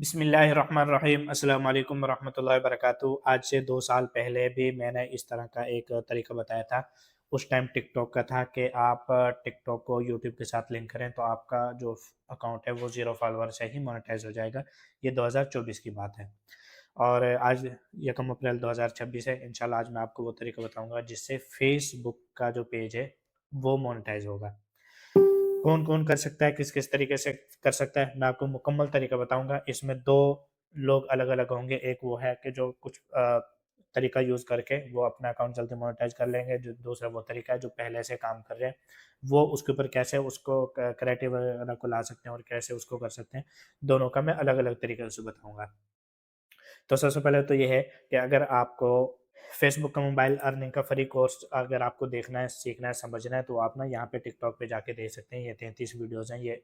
बिस्मिल्लाहिर्रहमानिर्रहीम अस्सलाम वालेकुम रहमतुल्लाहि व बरकातुहू। आज से 2 साल पहले भी मैंने इस तरह का एक तरीका बताया था। उस टाइम टिकटॉक का था कि आप टिकटॉक को यूट्यूब के साथ लिंक करें तो आपका जो अकाउंट है वो 0 फॉलोवर से ही मोनेटाइज़ हो जाएगा। ये 2024 की बात है और आज यकम अप्रैल 2026 है। इंशाल्लाह आज मैं आपको वो तरीका बताऊँगा जिससे फ़ेसबुक का जो पेज है वो मोनेटाइज़ होगा। कौन-कौन कर सकता है, किस-किस तरीके से कर सकता है, मैं आपको मुकम्मल तरीका बताऊँगा। इसमें 2 लोग अलग-अलग होंगे, एक वो है कि जो कुछ तरीका यूज़ करके वो अपना अकाउंट जल्दी मोनेटाइज़ कर लेंगे, जो दूसरा वो तरीका है जो पहले से काम कर रहे हैं, वो उसके ऊपर कैसे उसको क्रिएटिव वगैरह को ला सकते हैं और कैसे उसको कर सकते हैं, दोनों का मैं अलग-अलग तरीके से बताऊँगा। तो सबसे पहले तो ये है कि अगर आपको फेसबुक का मोबाइल अर्निंग का फ्री कोर्स अगर आपको देखना है, सीखना है, समझना है तो आप ना यहाँ पे टिकटॉक पे जाके देख सकते हैं। ये 33 वीडियोज़ हैं, ये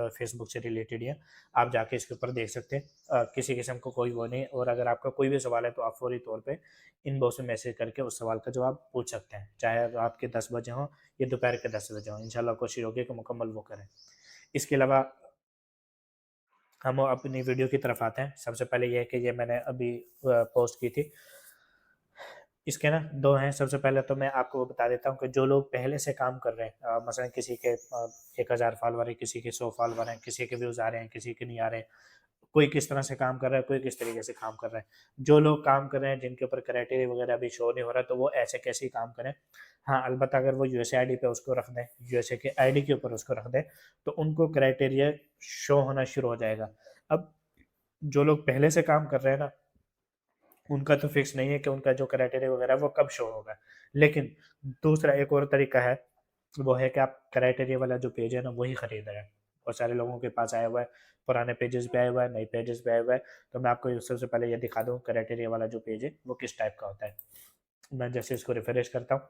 फेसबुक से रिलेटेड ही हैं। आप जाके इसके ऊपर देख सकते हैं। किसी किस्म का कोई वो नहीं और अगर आपका कोई भी सवाल है तो आप फ़ौरी तौर पे इनबॉक्स में मैसेज करके उस सवाल का जवाब पूछ सकते हैं। चाहे रात के 10 बजे हों या दोपहर के 10 बजे हों। इंशाल्लाह कोशिश होगी कि मुकम्मल वो करें। इसके अलावा हम अपनी वीडियो की तरफ आते हैं। सबसे पहले ये है कि ये मैंने अभी पोस्ट की थी। इसके ना 2 हैं, सबसे पहले तो मैं आपको वो बता देता हूँ कि जो लोग पहले से काम कर रहे हैं मसलन किसी के 1000 फॉलोवर है, किसी के 100 फॉलोवर हैं, किसी के व्यूज़ आ रहे हैं, किसी के नहीं आ रहे हैं। कोई किस तरह से काम कर रहा है, कोई किस तरीके से काम कर रहा है। जो लोग काम कर रहे हैं, जिनके ऊपर क्राइटेरिया वगैरह अभी शो नहीं हो रहा, तो वो ऐसे कैसे ही काम करें। हाँ, अलबत्ता अगर वो यूएसए आईडी पे उसको रख दें, यूएसए के आईडी के ऊपर उसको रख दें, तो उनको क्राइटेरिया शो होना शुरू हो जाएगा। अब जो लोग पहले से काम कर रहे हैं ना, उनका तो फिक्स नहीं है कि उनका जो क्राइटेरिया वगैरह है वो कब शो होगा। लेकिन दूसरा एक और तरीका है, वो है कि आप क्राइटेरिया वाला जो पेज है ना वही खरीद रहे हैं। बहुत सारे लोगों के पास आया हुआ है, पुराने पेजेस पे आया हुआ है, नए पेजेस पे आया हुआ है। तो मैं आपको सबसे पहले ये दिखा दूँ क्राइटेरिया वाला जो पेज है वो किस टाइप का होता है। मैं जैसे इसको रिफ्रेश करता हूँ,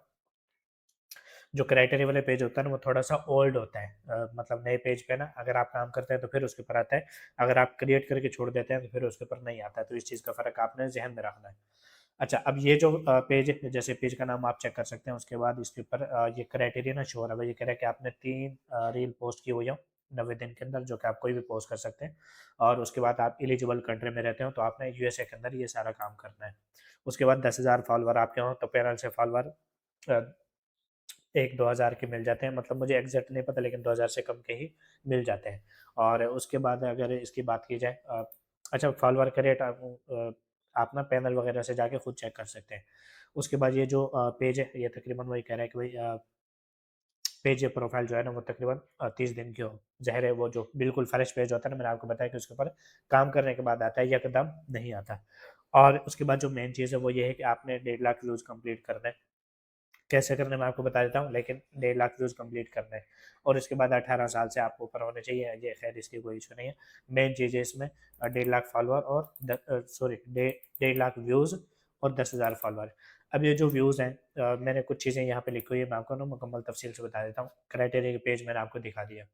जो क्राइटेरिया वाले पेज होता है ना वो थोड़ा-सा ओल्ड होता है। मतलब नए पेज पे ना अगर आप काम करते हैं तो फिर उसके ऊपर आता है, अगर आप क्रिएट करके छोड़ देते हैं तो फिर उसके ऊपर नहीं आता है, तो इस चीज़ का फ़र्क आपने ज़हन में रखना है। अच्छा, अब ये जो पेज है, जैसे पेज का नाम आप चेक कर सकते हैं, उसके बाद इसके ऊपर ये क्राइटेरिया ना शो हो रहा है, ये कह रहा है कि आपने 3 रील पोस्ट की हुई हो 90 दिन के अंदर, जो कि आप कोई भी पोस्ट कर सकते हैं और उसके बाद आप एलिजिबल कंट्री में रहते हो, तो आपने यूएसए के अंदर ये सारा काम करना है। उसके बाद 10,000 फॉलोवर आपके हों, तो पैनल से फॉलोवर अ, 1-2 हज़ार के मिल जाते हैं, मतलब मुझे एग्ज़ैक्ट नहीं पता लेकिन 2,000 से कम के ही मिल जाते हैं। और उसके बाद अगर इसकी बात की जाए अच्छा फॉलोवर का रेट आप ना पैनल वगैरह से जाके खुद चेक कर सकते हैं। उसके बाद ये जो पेज है ये तकरीबन वही कह रहा है कि भई पेज या प्रोफ़ाइल जो है ना वो तकरीबन 30 दिन की हो। ज़ाहिर है वो जो बिल्कुल फ्रेश पेज होता है ना, मैंने आपको बताया कि उसके ऊपर काम करने के बाद आता है, यकदम नहीं आता। और उसके बाद जो मेन चीज़ है वो ये है कि आपने 1.5 लाख व्यूज़ कंप्लीट करने हैं। कैसे करना है मैं आपको बता देता हूँ, लेकिन 1.5 लाख व्यूज़ कंप्लीट करने हैं और इसके बाद 18 साल से आप ऊपर होने चाहिए। ये खैर इसकी कोई इश्यू नहीं है। मेन चीज़ है इसमें 1.5 लाख फॉलोवर और सॉरी डे 1.5 लाख व्यूज़ और 10,000 फॉलोवर। अब ये जो व्यूज़ हैं मैंने कुछ चीज़ें यहाँ पे लिखी हुई है, मैं आपको ना मुकम्मल तफ़सील से बता देता हूँ। क्राइटेरिया के पेज मैंने आपको दिखा दिया।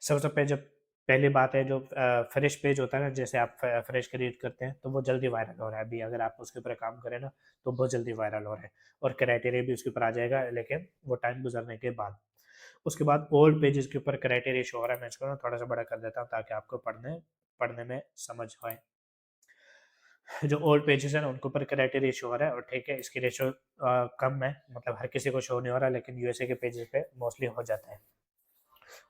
सबसे जब पहली बात है जो फ्रेश पेज होता है ना, जैसे आप फ्रेश क्रिएट करते हैं तो वो जल्दी वायरल हो रहा है। अभी अगर आप उसके ऊपर काम करें ना तो बहुत जल्दी वायरल हो रहा है और क्राइटेरिया भी उसके ऊपर आ जाएगा, लेकिन वो टाइम गुजरने के बाद। उसके बाद ओल्ड पेजेस के ऊपर क्राइटेरिया शो हो रहा है, मैं इसको ना थोड़ा सा बड़ा कर देता हूँ ताकि आपको पढ़ने पढ़ने में समझ आए। जो ओल्ड पेजेस है ना उनके ऊपर क्राइटेरिया शो हो रहा है और ठीक है, इसकी रेशो कम है, मतलब हर किसी को शो नहीं हो रहा, लेकिन यूएसए के पेजेस पे मोस्टली हो जाता है।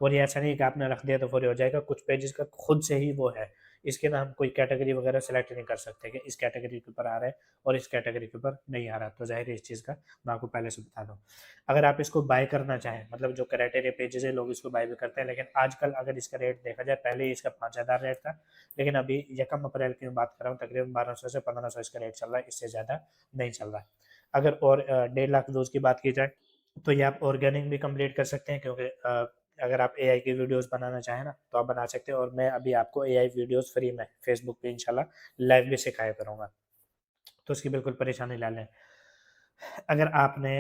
और ये ऐसा नहीं है कि आपने रख दिया तो फौरी हो जाएगा, कुछ पेजेस का खुद से ही वो है। इसके ना हम कोई कैटेगरी वगैरह सेलेक्ट नहीं कर सकते कि इस कैटेगरी के ऊपर आ रहा है और इस कैटेगरी के ऊपर नहीं आ रहा, तो ज़ाहिर है इस चीज़ का मैं आपको पहले से बता दूँ। अगर आप इसको बाय करना चाहें, मतलब जो क्राइटेरिया पेजेस है लोग इसको बाय भी करते हैं, लेकिन आजकल अगर इसका रेट देखा जाए, पहले इसका 5,000 रेट था, लेकिन अभी यकम अप्रैल की मैं बात कर रहा हूँ, तकरीबन 1200 से 1500 इसका रेट चल रहा है, इससे ज़्यादा नहीं चल रहा है। अगर और 1.5 लाख व्यूज़ की बात की जाए तो ये आप ऑर्गेनिक भी कंप्लीट कर सकते हैं, क्योंकि अगर आप एआई की वीडियोस बनाना चाहें ना तो आप बना सकते हैं और मैं अभी आपको एआई वीडियोस फ्री में फेसबुक पे इंशाल्लाह लाइव भी सिखाया करूँगा, तो उसकी बिल्कुल परेशानी ना लें। अगर आपने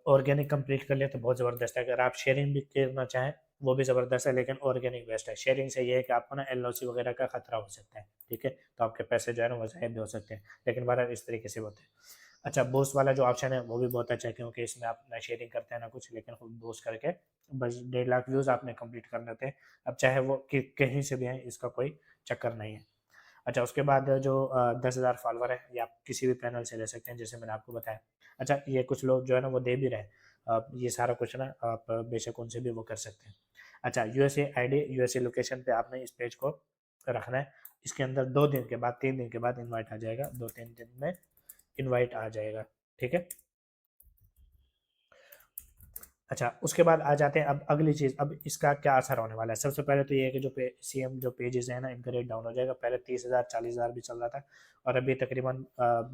ऑर्गेनिक कंप्लीट कर लिया तो बहुत ज़बरदस्त है, अगर आप शेयरिंग भी करना चाहें वो भी ज़बरदस्त है, लेकिन ऑर्गेनिक बेस्ट है। शेयरिंग से ये है कि आपको ना एलओसी वगैरह का खतरा हो सकता है, ठीक है? तो आपके पैसे जो है ना वो ज़ाहिर भी हो सकते हैं, लेकिन बहरहाल इस तरीके से होते हैं। अच्छा, बूस्ट वाला जो ऑप्शन है वो भी बहुत अच्छा है, क्योंकि इसमें आप ना शेयरिंग करते हैं ना कुछ, लेकिन खुद बूस्ट करके बस 1.5 लाख व्यूज़ आपने कंप्लीट करने थे। अब चाहे वो कहीं से भी आए, इसका कोई चक्कर नहीं है। अच्छा, उसके बाद जो 10,000 फॉलोवर है, ये आप किसी भी पैनल से ले सकते हैं, जैसे मैंने आपको बताया। अच्छा, ये कुछ लोग जो है ना वो दे भी रहे हैं। ये सारा कुछ ना आप बेशक उनसे भी वो कर सकते हैं। अच्छा, यूएसए आईडी, यूएसए लोकेशन पे आपने इस पेज को रखना है। इसके अंदर 2 दिन के बाद, 3 दिन के बाद इनवाइट आ जाएगा, 2-3 दिन में इनवाइट आ जाएगा, ठीक है? अच्छा, उसके बाद आ जाते हैं अब अगली चीज़, अब इसका क्या असर होने वाला है। सबसे पहले तो ये है कि जो सीएम जो पेजेस हैं ना, इनका रेट डाउन हो जाएगा। पहले 30,000 40,000 भी चल रहा था, और अभी तकरीबन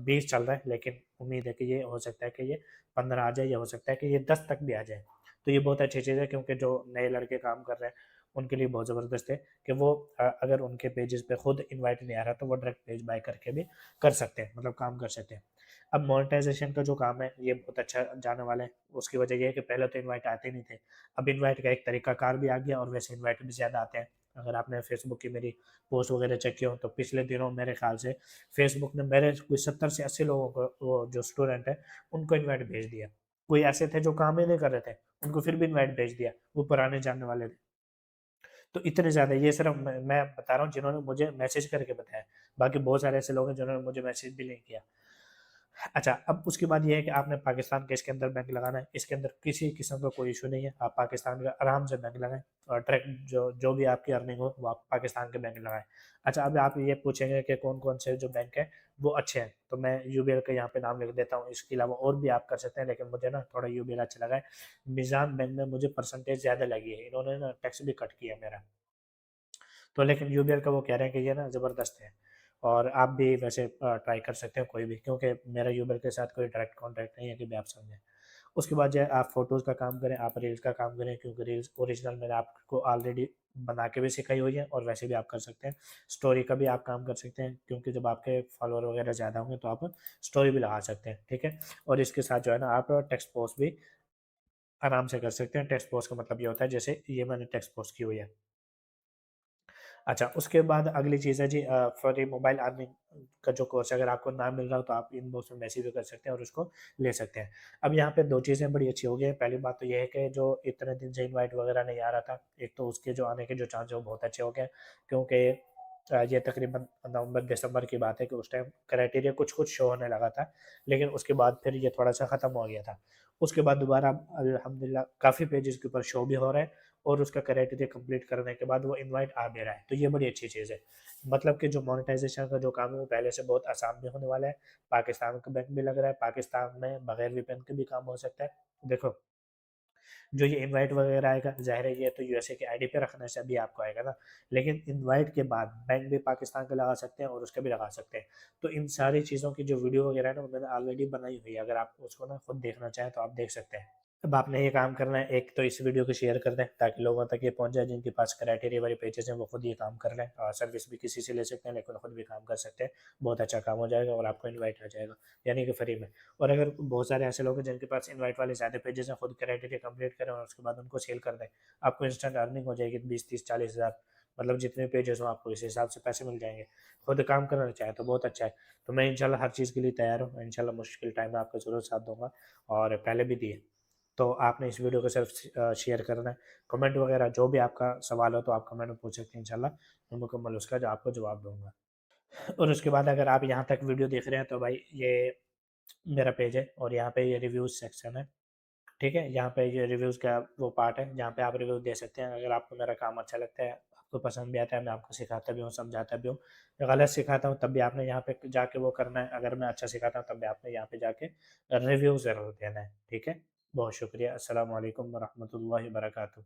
20 चल रहा है, लेकिन उम्मीद है कि ये हो सकता है कि ये 15 आ जाए, या हो सकता है कि ये 10 तक भी आ जाए। तो ये बहुत अच्छी चीज़ है, क्योंकि जो नए लड़के काम कर रहे हैं उनके लिए बहुत ज़बरदस्त है कि वो अगर उनके पेजेस पे खुद इन्वाइट नहीं आ रहा तो वो डायरेक्ट पेज बाय करके भी कर सकते हैं, मतलब काम कर सकते हैं। अब मोनेटाइजेशन का जो काम है ये बहुत अच्छा जाने वाला है। उसकी वजह ये है कि पहले तो इनवाइट आते नहीं थे। अब इनवाइट का एक तरीकाकार भी आ गया, और वैसे इनवाइट भी ज़्यादा आते हैं। अगर आपने फेसबुक की मेरी पोस्ट वगैरह चेक की हो तो पिछले दिनों मेरे ख्याल से फेसबुक ने मेरे कोई 70 से 80 लोगों को, वो जो स्टूडेंट है, उनको इनवाइट भेज दिया। कोई ऐसे थे जो काम ही नहीं कर रहे थे, उनको फिर भी इनवाइट भेज दिया, वो पुराने जानने वाले थे। तो इतने ज़्यादा, ये सिर्फ मैं बता रहा हूँ जिन्होंने मुझे मैसेज करके बताया। बाकी बहुत सारे ऐसे लोग हैं जिन्होंने मुझे मैसेज भी नहीं किया। अच्छा, अब उसके बाद ये है कि आपने पाकिस्तान के इसके अंदर बैंक लगाना है। इसके अंदर किसी किस्म का कोई इशू नहीं है। आप पाकिस्तान का आराम से बैंक लगाएँ, और डायरेक्ट जो जो भी आपकी अर्निंग हो वो आप पाकिस्तान के बैंक में लगाएँ। अच्छा, अब आप ये पूछेंगे कि कौन-कौन से जो बैंक हैं वो अच्छे हैं, तो मैं यूबीएल का यहाँ पे नाम लिख देता हूँ। इसके अलावा और भी आप कर सकते हैं, लेकिन मुझे ना थोड़ा यूबीएल अच्छा लगा है। मीज़ान बैंक में मुझे परसेंटेज ज़्यादा लगी है। इन्होंने ना टैक्स भी कट किया मेरा। तो लेकिन यूबीएल का वो कह रहे हैं कि ये ना ज़बरदस्त है, और आप भी वैसे ट्राई कर सकते हैं कोई भी, क्योंकि मेरा यूबीएल के साथ कोई डायरेक्ट कॉन्टैक्ट नहीं है कि भी आप समझें। उसके बाद जो है आप फ़ोटोज़ का काम करें, आप रील्स का काम करें, क्योंकि रील्स ओरिजिनल मैंने आपको ऑलरेडी बना के भी सिखाई हुई है, और वैसे भी आप कर सकते हैं। स्टोरी का भी आप काम कर सकते हैं, क्योंकि जब आपके फॉलोअर वगैरह ज़्यादा होंगे तो आप स्टोरी भी लगा सकते हैं, ठीक है? और इसके साथ जो है ना आप टेक्स्ट पोस्ट भी आराम से कर सकते हैं। टेक्स्ट पोस्ट का मतलब ये होता है जैसे ये मैंने टेक्स्ट पोस्ट की हुई है। अच्छा, उसके बाद अगली चीज़ है जी, फॉर ये मोबाइल अर्निंग का जो कोर्स है, अगर आपको ना मिल रहा हो तो आप इनबॉक्स में मैसेज भी कर सकते हैं और उसको ले सकते हैं। अब यहाँ पे 2 चीज़ें बड़ी अच्छी हो गई हैं। पहली बात तो ये है कि जो इतने दिन से इनवाइट वगैरह नहीं आ रहा था, एक तो उसके जो आने के जो चांस है वो बहुत अच्छे हो गए हैं, क्योंकि ये तकरीबन नवंबर-दिसंबर की बात है कि उस टाइम क्राइटेरिया कुछ-कुछ शो होने लगा था, लेकिन उसके बाद फिर ये थोड़ा-सा ख़त्म हो गया था। उसके बाद दोबारा अल्हम्दुलिल्लाह काफ़ी पेजेज़ के ऊपर शो भी हो रहा है, और उसका क्राइटेरिया कंप्लीट करने के बाद वो इनवाइट आ भी रहा है, तो ये बड़ी अच्छी चीज़ है। मतलब कि जो मोनेटाइज़ेशन का जो काम है वो पहले से बहुत आसान भी होने वाला है। पाकिस्तान का बैंक भी लग रहा है, पाकिस्तान में बगैर वीपीएन के भी काम हो सकता है। देखो, जो ये इनवाइट वगैरह आएगा, ज़ाहिर है ये तो यूएसए की आईडी पे रखने से भी आपको आएगा ना, लेकिन इनवाइट के बाद बैंक भी पाकिस्तान का लगा सकते हैं और उसका भी लगा सकते हैं। तो इन सारी चीज़ों की जो वीडियो वगैरह है ना, वो मैंने ऑलरेडी बनाई हुई है, अगर आप उसको ना खुद देखना चाहें तो आप देख सकते हैं। अब आपने ये काम करना है, एक तो इस वीडियो को शेयर कर दें ताकि लोगों तक ये पहुंच जाए जिनके पास क्राइटेरिया वाले पेजेस हैं, वो खुद ये काम कर लें, और सर्विस भी किसी से ले सकते हैं, लेकिन खुद भी काम कर सकते हैं। बहुत अच्छा काम हो जाएगा और आपको इनवाइट आ जाएगा, यानी कि फ्री में। और अगर बहुत सारे ऐसे लोग हैं जिनके पास इनवाइट वाले ज़्यादा पेजेस हैं, खुद क्राइटेरिया कंप्लीट करें और उसके बाद उनको सेल कर दें, आपको इंस्टेंट अर्निंग हो जाएगी 20, 30, 40 हज़ार। मतलब जितने पेजेस हो आपको इस हिसाब से पैसे मिल जाएंगे। खुद काम करना चाहें तो बहुत अच्छा है। तो मैं इंशाल्लाह हर चीज़ के लिए तैयार हूँ, इंशाल्लाह मुश्किल टाइम में आपका ज़रूर साथ दूंगा, और पहले भी दिए। तो आपने इस वीडियो को सिर्फ शेयर करना है। कमेंट वगैरह जो भी आपका सवाल हो तो आप कमेंट में पूछ सकते हैं, इंशाल्लाह मैं मुकम्मल उसका जो आपको जवाब दूँगा। और उसके बाद अगर आप यहाँ तक वीडियो देख रहे हैं तो भाई ये मेरा पेज है, और यहाँ पे ये रिव्यूज़ सेक्शन है, ठीक है? यहाँ पे ये रिव्यूज़ का वो पार्ट है जहाँ पे आप रिव्यू दे सकते हैं। अगर आपको मेरा काम अच्छा लगता है, आपको पसंद भी आता है, मैं आपको सिखाता भी हूँ, समझाता भी हूँ। गलत सिखाता हूँ तब भी आपने यहाँ पे जाके वो करना है, अगर मैं अच्छा सिखाता हूँ तब भी आपने यहाँ पे जाके रिव्यू ज़रूर देना है, ठीक है? बहुत शुक्रिया। अस्सलाम वालेकुम व रहमतुल्लाहि व बरकातुहू।